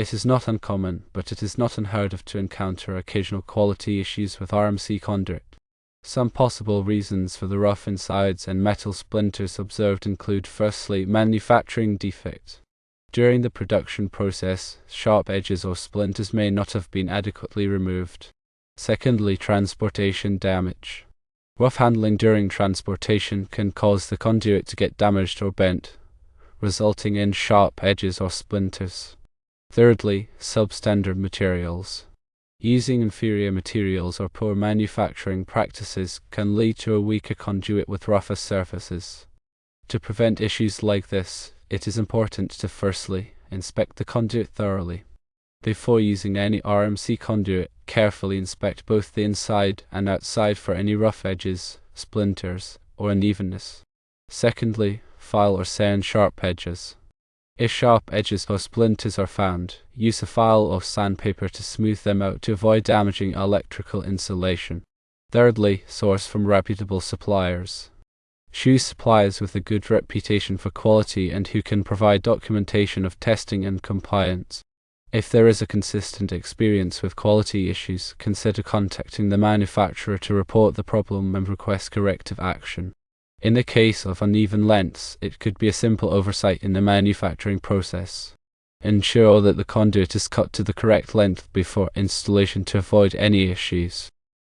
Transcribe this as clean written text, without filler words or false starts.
It is not uncommon, but it is not unheard of to encounter occasional quality issues with RMC Conduit. Some possible reasons for the rough insides and metal splinters observed include: firstly, manufacturing defect. During the production process, sharp edges or splinters may not have been adequately removed. Secondly, transportation damage. Rough handling during transportation can cause the conduit to get damaged or bent, resulting in sharp edges or splinters. Thirdly, substandard materials. Using inferior materials or poor manufacturing practices can lead to a weaker conduit with rougher surfaces. To prevent issues like this, it is important to firstly inspect the conduit thoroughly. Before using any RMC conduit, carefully inspect both the inside and outside for any rough edges, splinters, or unevenness. Secondly, file or sand sharp edges. If sharp edges or splinters are found, use a file or sandpaper to smooth them out to avoid damaging electrical insulation. Thirdly, source from reputable suppliers. Choose suppliers with a good reputation for quality and who can provide documentation of testing and compliance. If there is a consistent experience with quality issues, consider contacting the manufacturer to report the problem and request corrective action. In the case of uneven lengths, it could be a simple oversight in the manufacturing process. Ensure that the conduit is cut to the correct length before installation to avoid any issues.